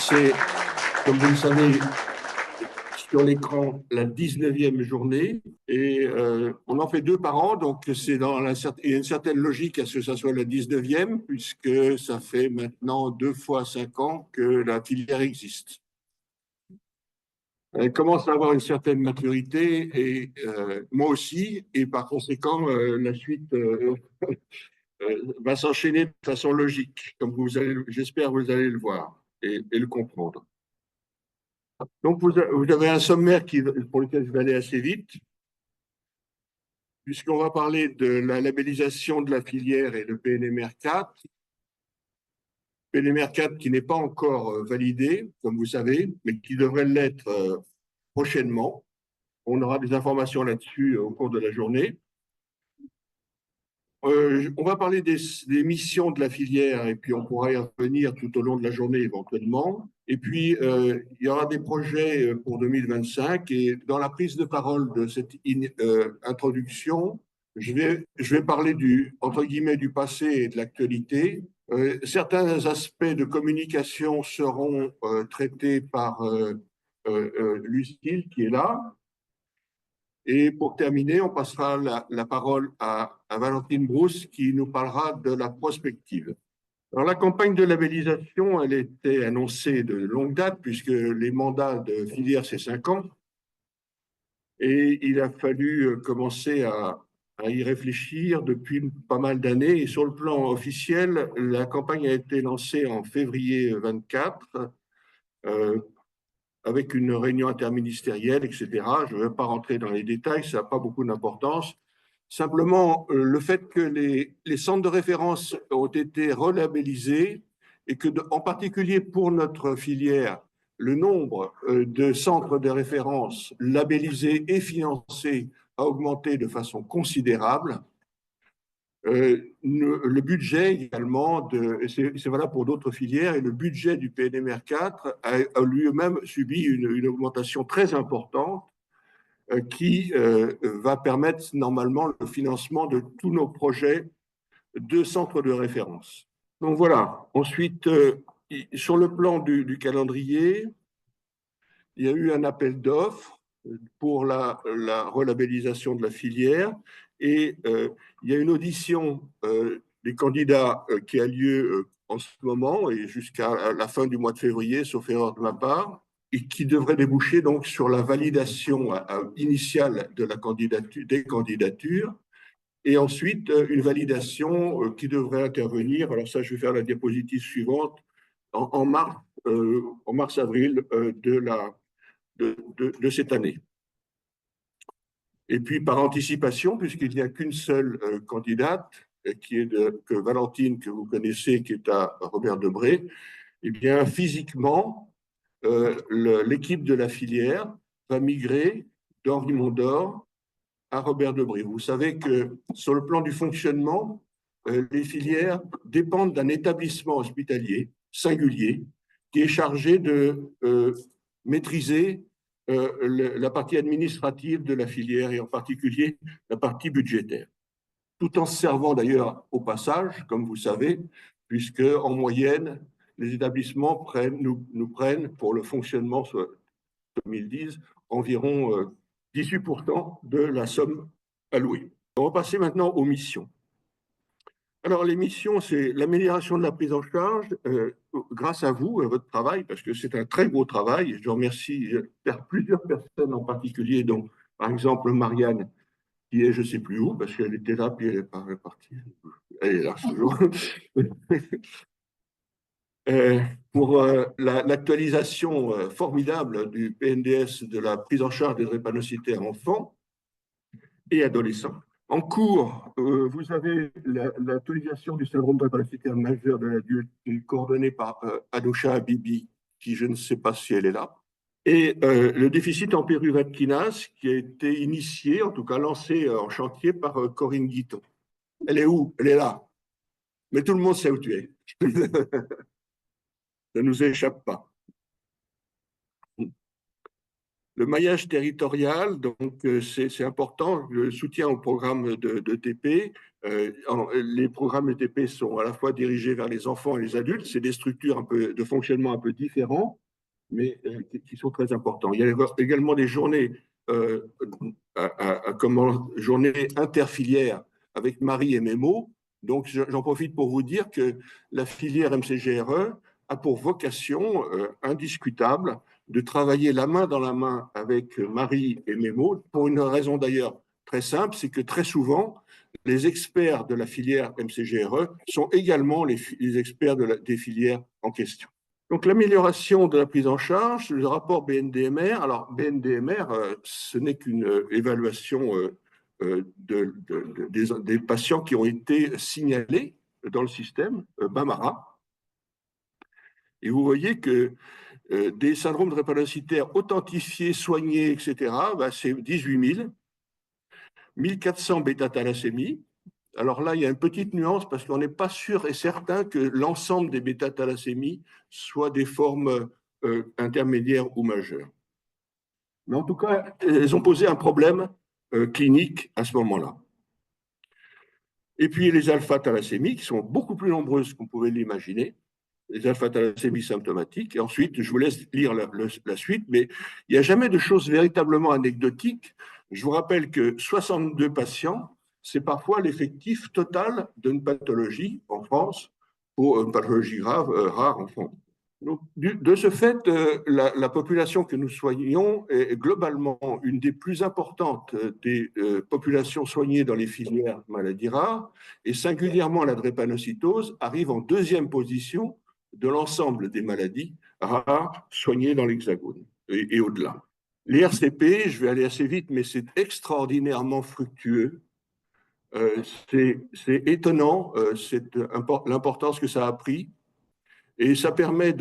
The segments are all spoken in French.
C'est, comme vous le savez, sur l'écran la 19e journée et on en fait 2 par an, donc il y a une certaine logique à ce que ça soit la 19e, puisque ça fait maintenant 2 fois 5 ans que la filière existe. Elle commence à avoir une certaine maturité, et moi aussi, et par conséquent, la suite va s'enchaîner de façon logique, comme j'espère vous allez le voir et le comprendre. Donc, vous avez un sommaire pour lequel je vais aller assez vite, puisqu'on va parler de la labellisation de la filière et le PNMR 4. PNMR 4 qui n'est pas encore validé, comme vous savez, mais qui devrait l'être prochainement. On aura des informations là-dessus au cours de la journée. On va parler des missions de la filière et puis on pourra y revenir tout au long de la journée éventuellement. Et puis, il y aura des projets pour 2025 et dans la prise de parole de cette introduction, je vais parler entre guillemets, du passé et de l'actualité. Certains aspects de communication seront traités par Lucille qui est là. Et pour terminer, on passera la parole à Valentine Brousse qui nous parlera de la prospective. Alors, la campagne de labellisation, elle était annoncée de longue date puisque les mandats de filière, c'est 5 ans. Et il a fallu commencer à y réfléchir depuis pas mal d'années. Et sur le plan officiel, la campagne a été lancée en février 24 avec une réunion interministérielle, etc. Je ne vais pas rentrer dans les détails, ça n'a pas beaucoup d'importance. Simplement, le fait que les centres de référence ont été relabellisés et que, en particulier pour notre filière, le nombre de centres de référence labellisés et financés a augmenté de façon considérable. Le budget également, c'est valable pour d'autres filières, et le budget du PNMR 4 a lui-même subi une augmentation très importante qui va permettre normalement le financement de tous nos projets de centres de référence. Donc voilà. Ensuite, sur le plan du calendrier, il y a eu un appel d'offres pour la relabellisation de la filière et il y a une audition des candidats qui a lieu en ce moment et jusqu'à la fin du mois de février, sauf erreur de ma part, et qui devrait déboucher donc sur la validation initiale de la candidature, des candidatures, et ensuite une validation qui devrait intervenir, alors ça je vais faire la diapositive suivante, en mars-avril de cette année. Et puis par anticipation, puisqu'il n'y a qu'une seule candidate, qui est que Valentine, que vous connaissez, qui est à Robert Debré, eh bien physiquement, l'équipe de la filière va migrer d'Henri Mondor à Robert Debré. Vous savez que sur le plan du fonctionnement, les filières dépendent d'un établissement hospitalier singulier qui est chargé de maîtriser la partie administrative de la filière et en particulier la partie budgétaire, tout en se servant d'ailleurs au passage, comme vous savez, puisque en moyenne, les établissements nous prennent pour le fonctionnement, comme ils disent, environ 18% de la somme allouée. On va passer maintenant aux missions. Alors, les missions, c'est l'amélioration de la prise en charge grâce à vous, à votre travail, parce que c'est un très beau travail. Je remercie plusieurs personnes en particulier, dont par exemple Marianne, qui est je ne sais plus où, parce qu'elle était là, puis elle est partie. Elle est là ce jour. Pour l'actualisation formidable du PNDS de la prise en charge des drépanocytaires enfants et adolescents. En cours, vous avez l'actualisation du syndrome drépanocytaire majeur de l'adulte coordonné par Anoucha Habibi, qui je ne sais pas si elle est là, et le déficit en pyruvate kinase qui a été initié, en tout cas lancé en chantier par Corinne Guiton. Elle est où? Elle est là. Mais tout le monde sait où tu es. Ça ne nous échappe pas. Le maillage territorial, donc c'est important, le soutien au programme de TP. Les programmes de TP sont à la fois dirigés vers les enfants et les adultes. C'est des structures un peu, de fonctionnement un peu différents, mais qui sont très importants. Il y a également des journées, journées interfilières avec Marie et Mémo. Donc, j'en profite pour vous dire que la filière MCGRE a pour vocation indiscutable de travailler la main dans la main avec Marie et Mémo, pour une raison d'ailleurs très simple, c'est que très souvent, les experts de la filière MCGRE sont également les experts des filières en question. Donc, l'amélioration de la prise en charge, le rapport BNDMR. Alors, BNDMR, ce n'est qu'une évaluation des patients qui ont été signalés dans le système BAMARA. Et vous voyez que des syndromes drépanocytaires authentifiés, soignés, etc., ben, c'est 18 000. 1400 bêta-thalassémies. Alors là, il y a une petite nuance parce qu'on n'est pas sûr et certain que l'ensemble des bêta-thalassémies soient des formes intermédiaires ou majeures. Mais en tout cas, elles ont posé un problème clinique à ce moment-là. Et puis les alpha-thalassémies, qui sont beaucoup plus nombreuses qu'on pouvait l'imaginer, les alpha-thalassémies symptomatiques. Et ensuite, je vous laisse lire la suite, mais il n'y a jamais de choses véritablement anecdotiques. Je vous rappelle que 62 patients, c'est parfois l'effectif total d'une pathologie en France, pour une pathologie grave, rare en France. Donc, de ce fait, la population que nous soignons est globalement une des plus importantes des populations soignées dans les filières maladies rares, et singulièrement la drépanocytose arrive en deuxième position de l'ensemble des maladies rares soignées dans l'Hexagone et au-delà. Les RCP, je vais aller assez vite, mais c'est extraordinairement fructueux. C'est étonnant l'importance que ça a pris. Et ça permet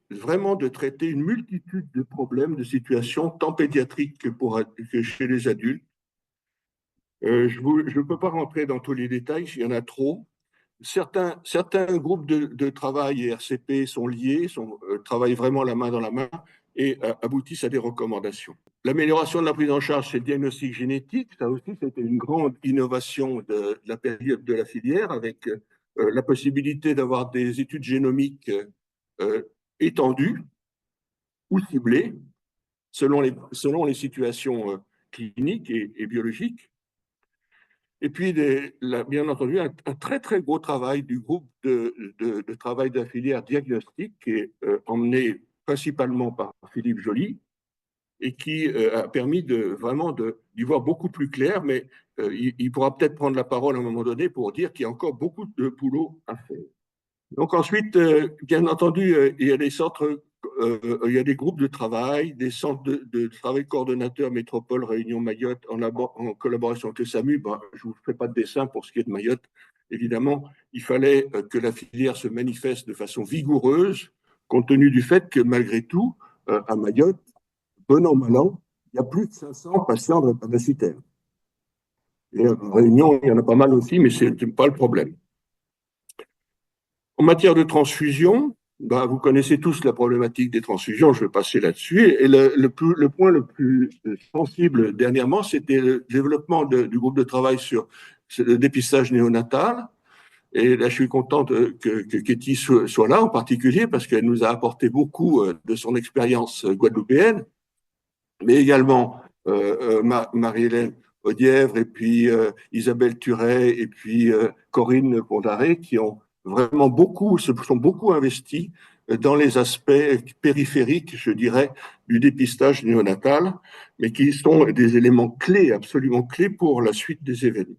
vraiment de traiter une multitude de problèmes, de situations, tant pédiatriques que chez les adultes. Je ne peux pas rentrer dans tous les détails, il y en a trop. Certains groupes de travail et RCP sont liés, travaillent vraiment la main dans la main et aboutissent à des recommandations. L'amélioration de la prise en charge, c'est le diagnostic génétique. Ça aussi, c'était une grande innovation de la période de la filière, avec la possibilité d'avoir des études génomiques étendues ou ciblées selon les situations cliniques et biologiques. Et puis, bien entendu, un très, très gros travail du groupe de travail de la filière diagnostique qui est emmené principalement par Philippe Joly et qui a permis vraiment d'y voir beaucoup plus clair, mais il pourra peut-être prendre la parole à un moment donné pour dire qu'il y a encore beaucoup de boulot à faire. Donc ensuite, bien entendu, il y a des centres, il y a des groupes de travail, des centres de travail coordonnateurs Métropole, Réunion, Mayotte, en collaboration avec le SAMU. Ben, je ne vous fais pas de dessin pour ce qui est de Mayotte. Évidemment, il fallait que la filière se manifeste de façon vigoureuse, compte tenu du fait que malgré tout, à Mayotte, bon an, mal an, il y a plus de 500 patients drépanocytaires. Et en Réunion, il y en a pas mal aussi, mais ce n'est pas le problème. En matière de transfusion, bah, vous connaissez tous la problématique des transfusions, je vais passer là-dessus. Et le point le plus sensible dernièrement, c'était le développement du groupe de travail sur le dépistage néonatal. Et là, je suis contente que Katie soit là en particulier parce qu'elle nous a apporté beaucoup de son expérience guadeloupéenne, mais également Marie-Hélène Audièvre et puis Isabelle Turet et puis Corinne Pondaré qui ont vraiment se sont beaucoup investis dans les aspects périphériques, je dirais, du dépistage néonatal, mais qui sont des éléments clés, absolument clés pour la suite des événements.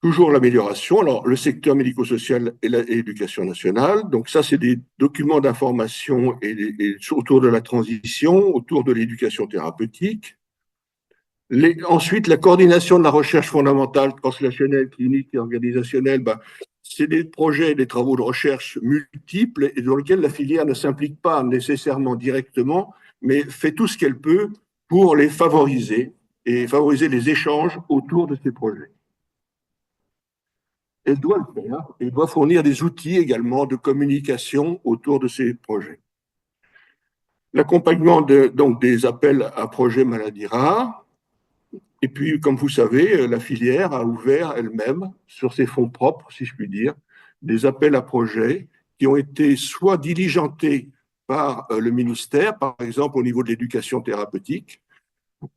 Toujours l'amélioration. Alors, le secteur médico-social et l'éducation nationale. Donc, ça, c'est des documents d'information autour de la transition, autour de l'éducation thérapeutique. Ensuite, la coordination de la recherche fondamentale, translationnelle, clinique et organisationnelle, ben, c'est des projets, des travaux de recherche multiples et dans lesquels la filière ne s'implique pas nécessairement directement, mais fait tout ce qu'elle peut pour les favoriser et favoriser les échanges autour de ces projets. Elle doit le faire et doit fournir des outils également de communication autour de ces projets. l'accompagnement donc des appels à projets maladies rares. Et puis, comme vous savez, la filière a ouvert elle-même, sur ses fonds propres, si je puis dire, des appels à projets qui ont été soit diligentés par le ministère, par exemple au niveau de l'éducation thérapeutique,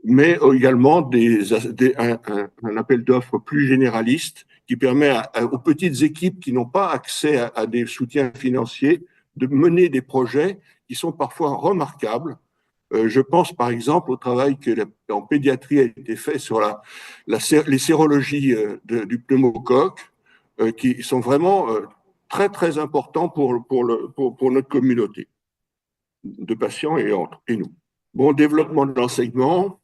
mais également un appel d'offres plus généraliste qui permet aux petites équipes qui n'ont pas accès à des soutiens financiers de mener des projets qui sont parfois remarquables. Je pense par exemple au travail en pédiatrie a été fait sur les sérologies du pneumocoque, qui sont vraiment très très importants pour notre communauté de patients et nous. Bon, développement de l'enseignement,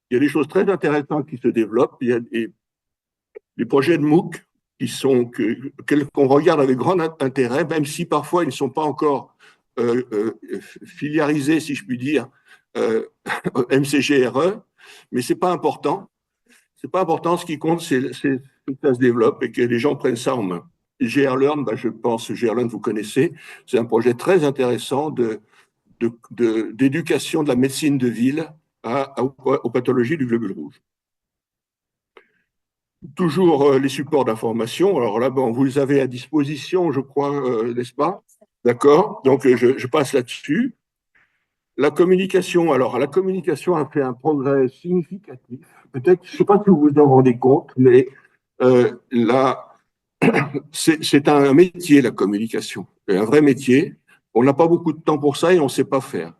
il y a des choses très intéressantes qui se développent. Il y a des projets de MOOC qu'on regarde avec grand intérêt, même si parfois ils ne sont pas encore filiarisés, si je puis dire, MCGRE, mais ce n'est pas important. C'est pas important. Ce qui compte, c'est que ça se développe et que les gens prennent ça en main. GRLearn, je pense, GRLearn, vous connaissez, c'est un projet très intéressant d'éducation de la médecine de ville aux pathologies du globule rouge. Toujours les supports d'information. Alors là, bon, vous les avez à disposition, je crois, n'est-ce pas? D'accord. Donc, je passe là-dessus. La communication. Alors, la communication a fait un progrès significatif. Peut-être, je ne sais pas si vous vous en rendez compte, mais là, c'est un métier, la communication. C'est un vrai métier. On n'a pas beaucoup de temps pour ça et on ne sait pas faire.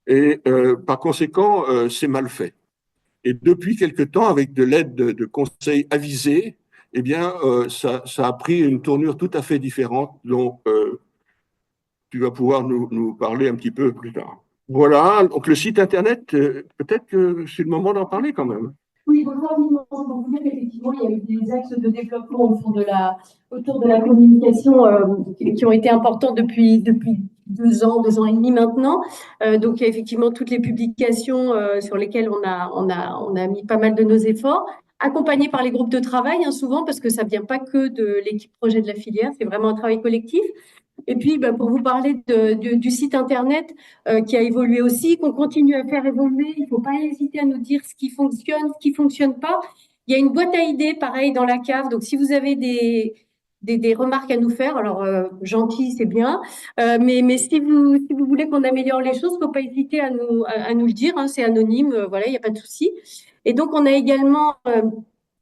Et par conséquent, c'est mal fait. Et depuis quelque temps, avec de l'aide de conseils avisés, eh bien, ça a pris une tournure tout à fait différente dont tu vas pouvoir nous parler un petit peu plus tard. Voilà, donc le site internet, peut-être que c'est le moment d'en parler quand même. Oui, bonjour, pour vous dire qu'effectivement, il y a eu des axes de développement autour de la communication qui ont été importants depuis 2 ans et demi maintenant. Donc, il y a effectivement toutes les publications sur lesquelles on a mis pas mal de nos efforts, accompagnés par les groupes de travail, hein, souvent, parce que ça ne vient pas que de l'équipe projet de la filière, c'est vraiment un travail collectif. Et puis, pour vous parler du site internet qui a évolué aussi, qu'on continue à faire évoluer, il ne faut pas hésiter à nous dire ce qui ne fonctionne pas. Il y a une boîte à idées, pareil, dans la cave. Donc, si vous avez des remarques à nous faire, alors gentil, c'est bien, mais si vous voulez qu'on améliore les choses, il ne faut pas hésiter à nous le dire, hein, c'est anonyme, voilà, il n'y a pas de souci. Et donc, on a également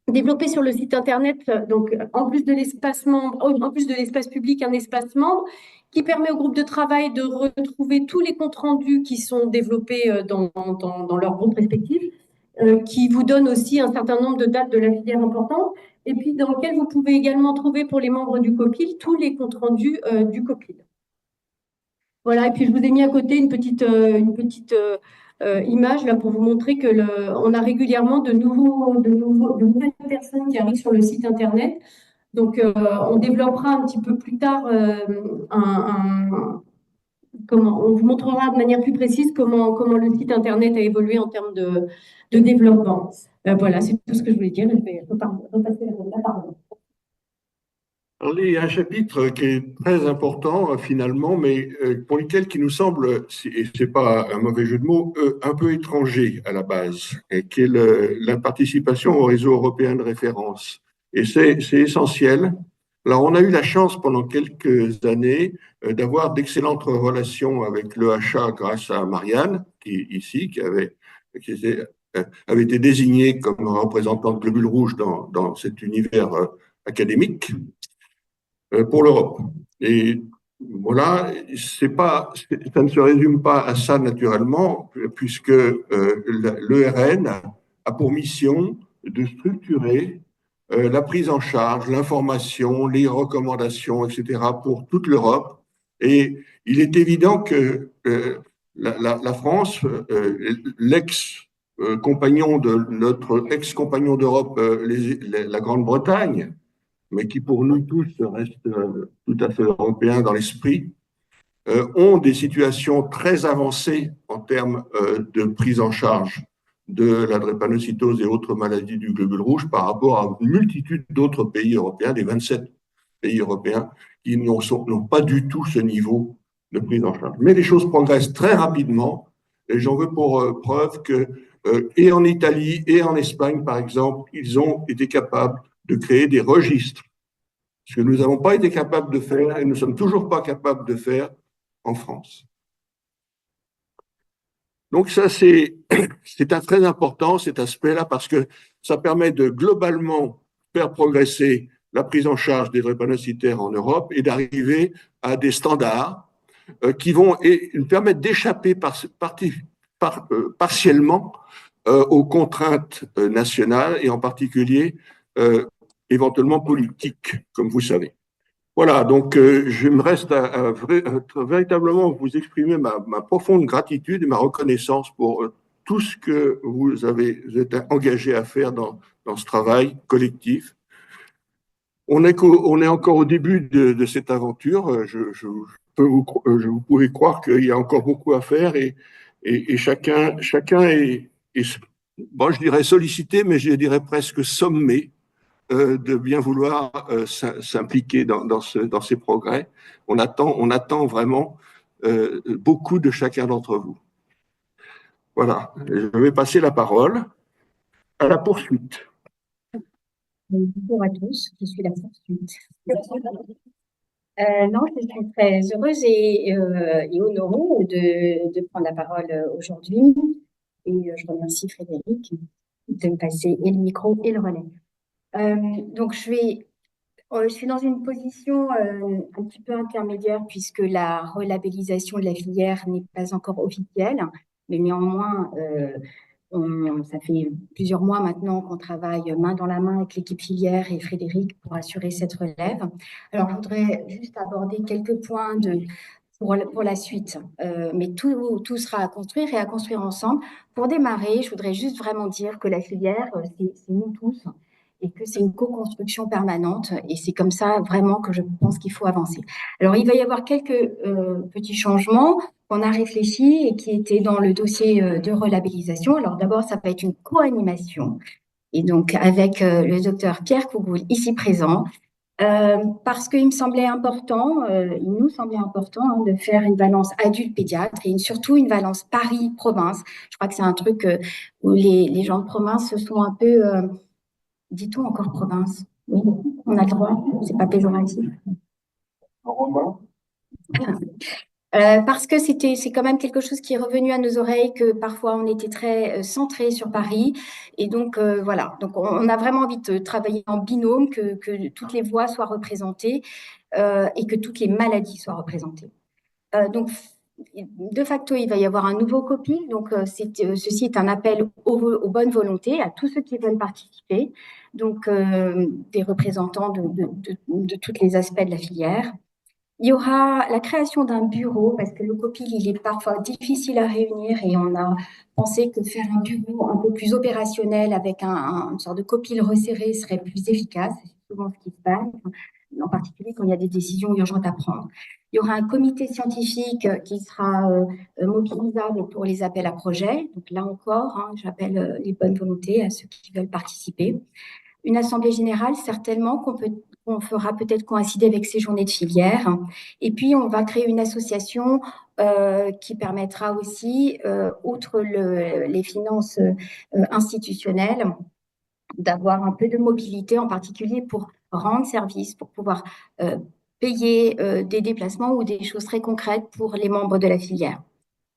développé sur le site internet, donc en plus de l'espace membre, en plus de l'espace public, un espace membre qui permet au groupe de travail de retrouver tous les comptes rendus qui sont développés dans leur groupe respectif, qui vous donne aussi un certain nombre de dates de la filière importante, et puis dans lequel vous pouvez également trouver pour les membres du COPIL tous les comptes rendus du COPIL. Voilà, et puis je vous ai mis à côté une petite image là pour vous montrer que on a régulièrement de nouvelles personnes qui arrivent sur le site internet. Donc, on développera un petit peu plus tard on vous montrera de manière plus précise comment le site internet a évolué en termes de développement. Voilà, c'est tout ce que je voulais dire. Je vais repasser la parole. Alors, il y a un chapitre qui est très important finalement, mais pour lequel qui nous semble, et ce n'est pas un mauvais jeu de mots, un peu étranger à la base, et qui est la participation au réseau européen de référence. Et c'est essentiel. Alors, on a eu la chance pendant quelques années d'avoir d'excellentes relations avec l'EHA grâce à Marianne, qui avait été désignée comme représentante globule rouge dans cet univers académique pour l'Europe. Et voilà, ça ne se résume pas à ça naturellement, puisque l'ERN a pour mission de structurer la prise en charge, l'information, les recommandations, etc., pour toute l'Europe. Et il est évident que la France, l'ex-compagnon de notre ex-compagnon d'Europe, la Grande-Bretagne, mais qui pour nous tous reste tout à fait européen dans l'esprit, ont des situations très avancées en termes de prise en charge de la drépanocytose et autres maladies du globule rouge par rapport à une multitude d'autres pays européens, des 27 pays européens, qui n'ont pas du tout ce niveau de prise en charge. Mais les choses progressent très rapidement et j'en veux pour preuve que et en Italie et en Espagne, par exemple, ils ont été capables de créer des registres, ce que nous n'avons pas été capables de faire et nous ne sommes toujours pas capables de faire en France. Donc ça, c'est très important, cet aspect-là, parce que ça permet de globalement faire progresser la prise en charge des drépanocytaires en Europe et d'arriver à des standards qui vont nous permettre d'échapper partiellement aux contraintes nationales et en particulier éventuellement politiques, comme vous savez. Voilà, donc je me reste à véritablement vous exprimer ma profonde gratitude et ma reconnaissance pour tout ce que vous êtes engagé à faire dans ce travail collectif. On est encore au début de cette aventure. Vous pouvez croire qu'il y a encore beaucoup à faire et chacun est, bon, je dirais sollicité, mais je dirais presque sommé de bien vouloir s'impliquer dans ces progrès. On attend vraiment beaucoup de chacun d'entre vous. Voilà, je vais passer la parole à la poursuite. Bonjour à tous, je suis la poursuite. Non, je suis très heureuse et honorée de prendre la parole aujourd'hui. Et je remercie Frédéric de me passer et le micro et le relais. Donc, je suis dans une position un petit peu intermédiaire puisque la relabellisation de la filière n'est pas encore officielle, mais néanmoins, ça fait plusieurs mois maintenant qu'on travaille main dans la main avec l'équipe filière et Frédéric pour assurer cette relève. Alors, je voudrais juste aborder quelques points pour la suite, mais tout sera à construire et à construire ensemble. Pour démarrer, je voudrais juste vraiment dire que la filière, c'est nous tous et que c'est une co-construction permanente et c'est comme ça vraiment que je pense qu'il faut avancer. Alors, il va y avoir quelques petits changements qu'on a réfléchi et qui étaient dans le dossier de relabellisation. Alors d'abord, ça va être une co-animation et donc avec le docteur Pierre Cougoul ici présent parce qu'il me semblait important, il nous semblait important de faire une balance adulte-pédiatre et surtout une balance Paris-province. Je crois que c'est un truc où les gens de province se sont un peu... dit-on encore province? Oui, on a le droit, c'est pas péjoratif. Parce que c'est quand même quelque chose qui est revenu à nos oreilles, que parfois on était très centré sur Paris. Et donc, voilà. Donc, on a vraiment envie de travailler en binôme, que toutes les voix soient représentées et que toutes les maladies soient représentées. Donc, de facto, il va y avoir un nouveau copil. Donc, ceci est un appel aux bonnes volontés, à tous ceux qui veulent participer. Donc, des représentants de tous les aspects de la filière. Il y aura la création d'un bureau parce que le copil, il est parfois difficile à réunir et on a pensé que faire un bureau un peu plus opérationnel avec une sorte de copil resserré serait plus efficace. C'est souvent ce qui se passe, en particulier quand il y a des décisions urgentes à prendre. Il y aura un comité scientifique qui sera mobilisable pour les appels à projets. Donc là encore, j'appelle les bonnes volontés à ceux qui veulent participer. Une assemblée générale, certainement, qu'on fera peut-être coïncider avec ces journées de filière. Et puis, on va créer une association qui permettra aussi, outre les finances institutionnelles, d'avoir un peu de mobilité, en particulier pour rendre service, pour pouvoir payer des déplacements ou des choses très concrètes pour les membres de la filière,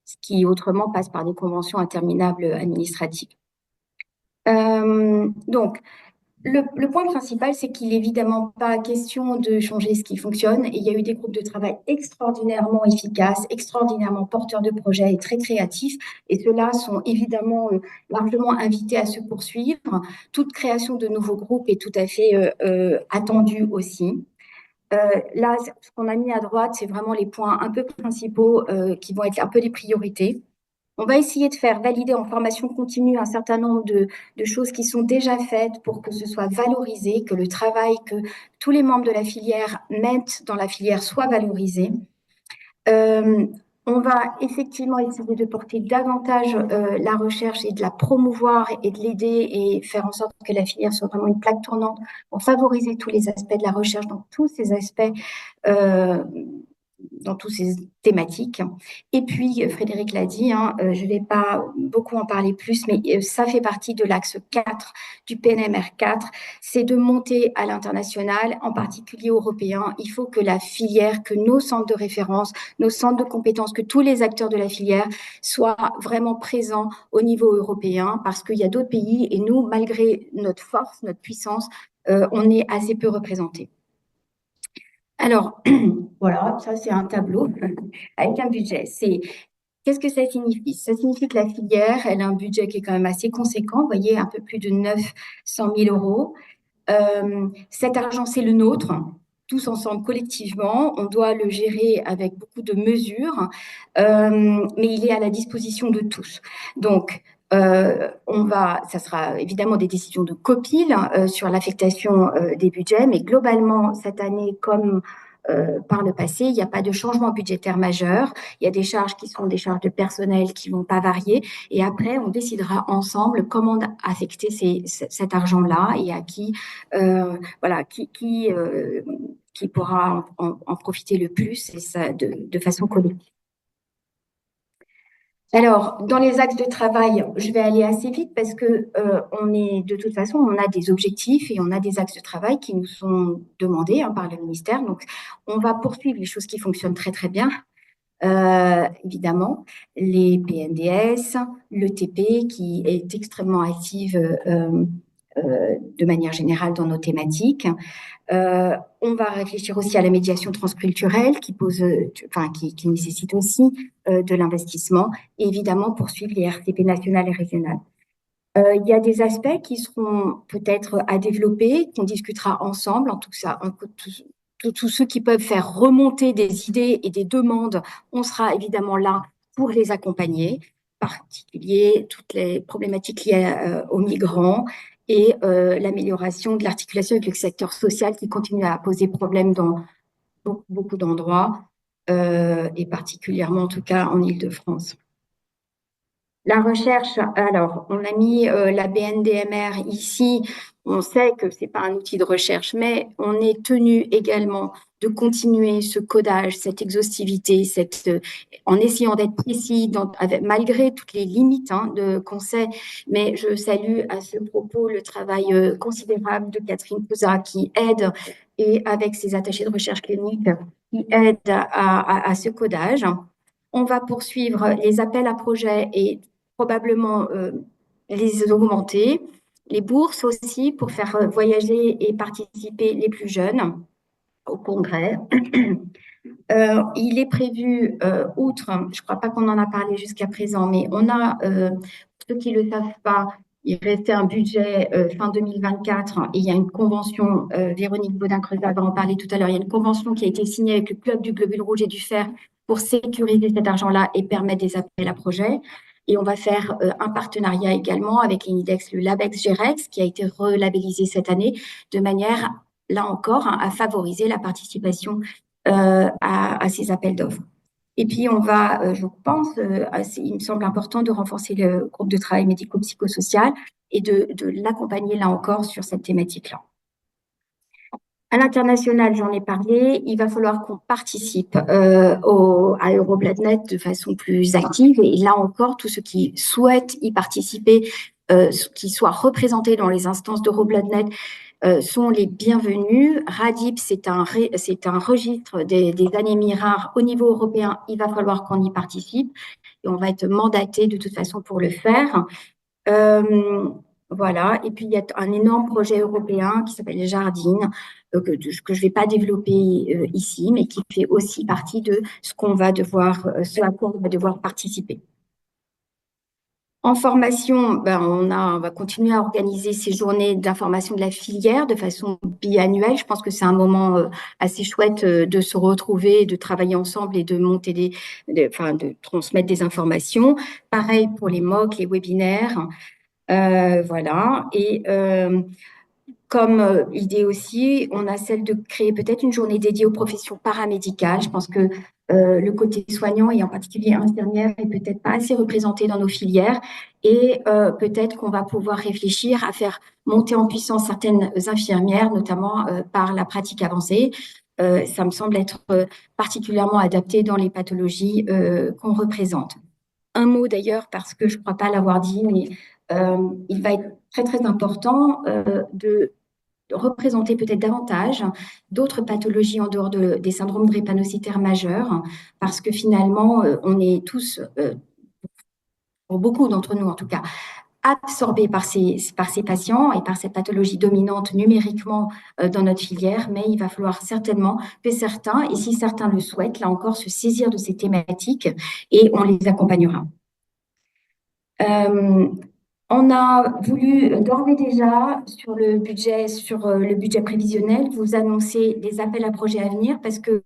ce qui autrement passe par des conventions interminables administratives. Donc, le point principal, c'est qu'il n'est évidemment pas question de changer ce qui fonctionne. Et il y a eu des groupes de travail extraordinairement efficaces, extraordinairement porteurs de projets et très créatifs. Et ceux-là sont évidemment largement invités à se poursuivre. Toute création de nouveaux groupes est tout à fait attendue aussi. Là, ce qu'on a mis à droite, c'est vraiment les points un peu principaux qui vont être un peu les priorités. On va essayer de faire valider en formation continue un certain nombre de choses qui sont déjà faites pour que ce soit valorisé, que le travail que tous les membres de la filière mettent dans la filière soit valorisé. On va effectivement essayer de porter davantage la recherche et de la promouvoir et de l'aider et faire en sorte que la filière soit vraiment une plaque tournante pour favoriser tous les aspects de la recherche, donc tous ces aspects dans toutes ces thématiques. Et puis, Frédéric l'a dit, hein, je ne vais pas beaucoup en parler plus, mais ça fait partie de l'axe 4 du PNMR 4, c'est de monter à l'international, en particulier européen. Il faut que la filière, que nos centres de référence, nos centres de compétences, que tous les acteurs de la filière soient vraiment présents au niveau européen, parce qu'il y a d'autres pays, et nous, malgré notre force, notre puissance, on est assez peu représentés. Alors, voilà, ça c'est un tableau avec un budget. Qu'est-ce que ça signifie? Ça signifie que la filière, elle a un budget qui est quand même assez conséquent, vous voyez, un peu plus de 900 000 euros. Cet argent, c'est le nôtre, tous ensemble, collectivement. On doit le gérer avec beaucoup de mesures, mais il est à la disposition de tous. Donc, ça sera évidemment des décisions de copil sur l'affectation des budgets, mais globalement, cette année, comme par le passé, il n'y a pas de changement budgétaire majeur. Il y a des charges qui sont des charges de personnel qui ne vont pas varier. Et après, on décidera ensemble comment affecter cet argent-là et à qui, voilà, qui pourra en profiter le plus et ça, de façon collective. Alors, dans les axes de travail, je vais aller assez vite parce que de toute façon, on a des objectifs et on a des axes de travail qui nous sont demandés par le ministère. Donc, on va poursuivre les choses qui fonctionnent très, très bien. Évidemment, les PNDS, l'ETP qui est extrêmement active de manière générale dans nos thématiques. On va réfléchir aussi à la médiation transculturelle qui nécessite aussi de l'investissement et évidemment poursuivre les RCP nationales et régionales. Il y a des aspects qui seront peut-être à développer, qu'on discutera ensemble, en tout ça, tous ceux qui peuvent faire remonter des idées et des demandes, on sera évidemment là pour les accompagner, en particulier toutes les problématiques liées aux migrants et l'amélioration de l'articulation avec le secteur social qui continue à poser problème dans beaucoup d'endroits, et particulièrement en tout cas en Île-de-France. La recherche, alors, on a mis la BNDMR ici. On sait que ce n'est pas un outil de recherche, mais on est tenu également de continuer ce codage, cette exhaustivité, en essayant d'être précis, malgré toutes les limites qu'on sait. Mais je salue à ce propos le travail considérable de Catherine Cousa qui aide, et avec ses attachés de recherche clinique, qui aide à ce codage. On va poursuivre les appels à projets et probablement les augmenter. Les bourses aussi pour faire voyager et participer les plus jeunes au congrès. Il est prévu, outre, je ne crois pas qu'on en a parlé jusqu'à présent, mais on a, pour ceux qui ne le savent pas, il restait un budget fin 2024 et il y a une convention, Véronique Baudin-Creuset va en parler tout à l'heure, il y a une convention qui a été signée avec le Club du Globule Rouge et du Fer pour sécuriser cet argent-là et permettre des appels à projets. Et on va faire un partenariat également avec l'INIDEX, le LABEX GEREX, qui a été relabellisé cette année, de manière, là encore, à favoriser la participation à ces appels d'offres. Et puis, on va, je pense, il me semble important de renforcer le groupe de travail médico-psychosocial et de l'accompagner, là encore, sur cette thématique-là. À l'international, j'en ai parlé, il va falloir qu'on participe à Eurobladnet de façon plus active. Et là encore, tous ceux qui souhaitent y participer, qui soient représentés dans les instances d'Eurobladnet, sont les bienvenus. RADIP, c'est un registre des anémies rares au niveau européen. Il va falloir qu'on y participe et on va être mandaté de toute façon pour le faire. Voilà. Et puis, il y a un énorme projet européen qui s'appelle Jardine, que je ne vais pas développer ici, mais qui fait aussi partie de ce à quoi on va devoir participer. En formation, on va continuer à organiser ces journées d'information de la filière de façon biannuelle. Je pense que c'est un moment assez chouette de se retrouver, de travailler ensemble et de monter de transmettre des informations. Pareil pour les MOOC, les webinaires. Voilà. Et comme idée aussi, on a celle de créer peut-être une journée dédiée aux professions paramédicales. Je pense que le côté soignant et en particulier infirmière est peut-être pas assez représenté dans nos filières et peut-être qu'on va pouvoir réfléchir à faire monter en puissance certaines infirmières, notamment par la pratique avancée. ça me semble être particulièrement adapté dans les pathologies qu'on représente. Un mot d'ailleurs, parce que je ne crois pas l'avoir dit, mais il va être très très important de représenter peut-être davantage d'autres pathologies en dehors des syndromes drépanocytaires majeurs, parce que finalement, on est tous, pour beaucoup d'entre nous en tout cas, absorbés par ces patients et par cette pathologie dominante numériquement dans notre filière, mais il va falloir certainement que certains, et si certains le souhaitent, là encore, se saisir de ces thématiques et on les accompagnera. On a voulu d'ores et déjà sur le budget prévisionnel vous annoncer des appels à projets à venir parce que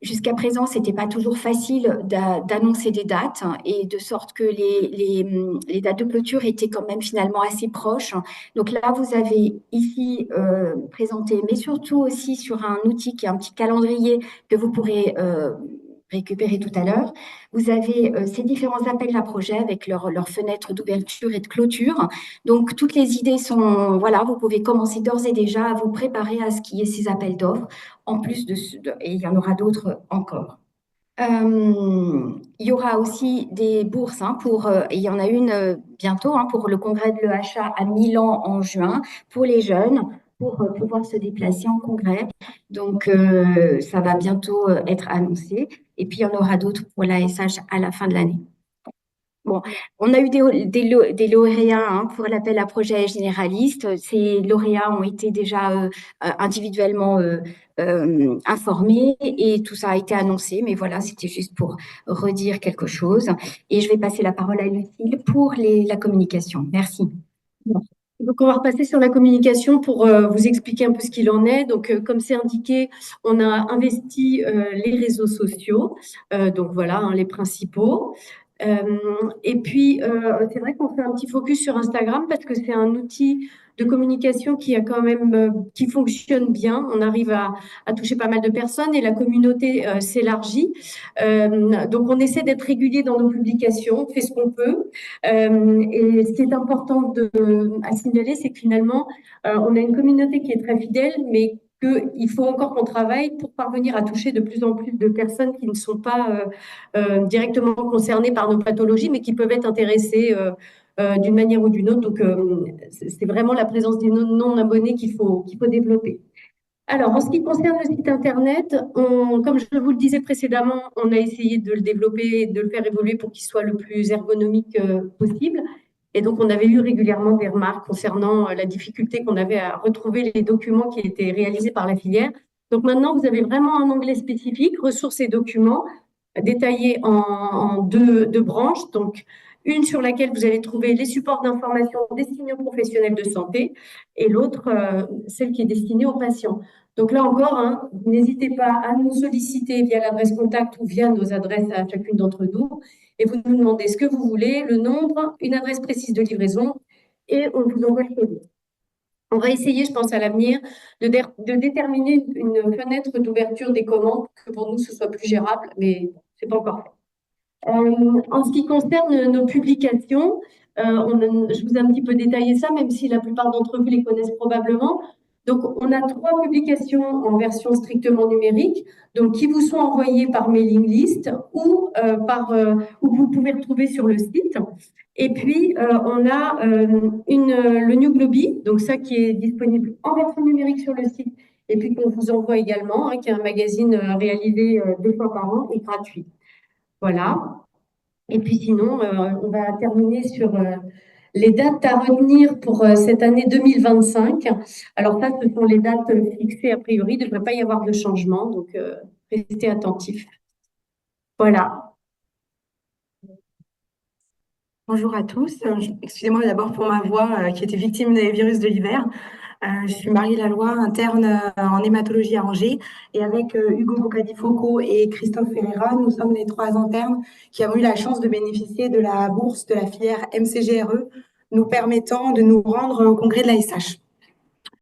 jusqu'à présent, c'était pas toujours facile d'annoncer des dates et de sorte que les dates de clôture étaient quand même finalement assez proches. Donc là, vous avez ici présenté, mais surtout aussi sur un outil qui est un petit calendrier que vous pourrez récupérer tout à l'heure. Vous avez ces différents appels à projets avec leurs fenêtres d'ouverture et de clôture. Donc toutes les idées sont, voilà, vous pouvez commencer d'ores et déjà à vous préparer à ce qu'il y ait ces appels d'offres. En plus et il y en aura d'autres encore. Il y aura aussi des bourses il y en a une bientôt pour le congrès de l'EHA à Milan en juin pour les jeunes pour pouvoir se déplacer en congrès. Donc, ça va bientôt être annoncé. Et puis, il y en aura d'autres pour l'ASH à la fin de l'année. Bon, on a eu des lauréats pour l'appel à projet généraliste. Ces lauréats ont été déjà individuellement informés et tout ça a été annoncé. Mais voilà, c'était juste pour redire quelque chose. Et je vais passer la parole à Lucille pour la communication. Merci. Donc, on va repasser sur la communication pour vous expliquer un peu ce qu'il en est. Donc, comme c'est indiqué, on a investi les réseaux sociaux. Donc, voilà, les principaux. Et puis, c'est vrai qu'on fait un petit focus sur Instagram parce que c'est un outil de communication qui a quand même, qui fonctionne bien. On arrive à toucher pas mal de personnes et la communauté s'élargit. Donc, on essaie d'être régulier dans nos publications, on fait ce qu'on peut. Et ce qui est important à signaler, c'est que finalement, on a une communauté qui est très fidèle, mais qu'il faut encore qu'on travaille pour parvenir à toucher de plus en plus de personnes qui ne sont pas directement concernées par nos pathologies, mais qui peuvent être intéressées d'une manière ou d'une autre. Donc, c'est vraiment la présence des non-abonnés qu'il faut développer. Alors, en ce qui concerne le site Internet, comme je vous le disais précédemment, on a essayé de le développer, de le faire évoluer pour qu'il soit le plus ergonomique possible. Et donc, on avait eu régulièrement des remarques concernant la difficulté qu'on avait à retrouver les documents qui étaient réalisés par la filière. Donc, maintenant, vous avez vraiment un onglet spécifique, ressources et documents, détaillés en deux branches. Donc, une sur laquelle vous allez trouver les supports d'information destinés aux professionnels de santé et l'autre, celle qui est destinée aux patients. Donc là encore, n'hésitez pas à nous solliciter via l'adresse contact ou via nos adresses à chacune d'entre nous et vous nous demandez ce que vous voulez, le nombre, une adresse précise de livraison et on vous envoie le colis. On va essayer, je pense, à l'avenir, de déterminer une fenêtre d'ouverture des commandes pour que pour nous, ce soit plus gérable, mais ce n'est pas encore fait. En ce qui concerne nos publications, je vous ai un petit peu détaillé ça, même si la plupart d'entre vous les connaissent probablement. Donc, on a 3 publications en version strictement numérique, donc qui vous sont envoyées par mailing list ou où vous pouvez retrouver sur le site. Et puis, on a le New Globy, donc ça qui est disponible en version numérique sur le site, et puis qu'on vous envoie également, qui est un magazine réalisé 2 fois par an et gratuit. Voilà. Et puis sinon, on va terminer sur les dates à retenir pour cette année 2025. Alors ça, ce sont les dates fixées a priori. Il ne devrait pas y avoir de changement, donc restez attentifs. Voilà. Bonjour à tous. Excusez-moi d'abord pour ma voix qui était victime des virus de l'hiver. Je suis Marie Laloy, interne en hématologie à Angers. Et avec Hugo Bocadi-Foucault et Christophe Ferreira, nous sommes les 3 internes qui avons eu la chance de bénéficier de la bourse de la filière MCGRE, nous permettant de nous rendre au congrès de l'ASH.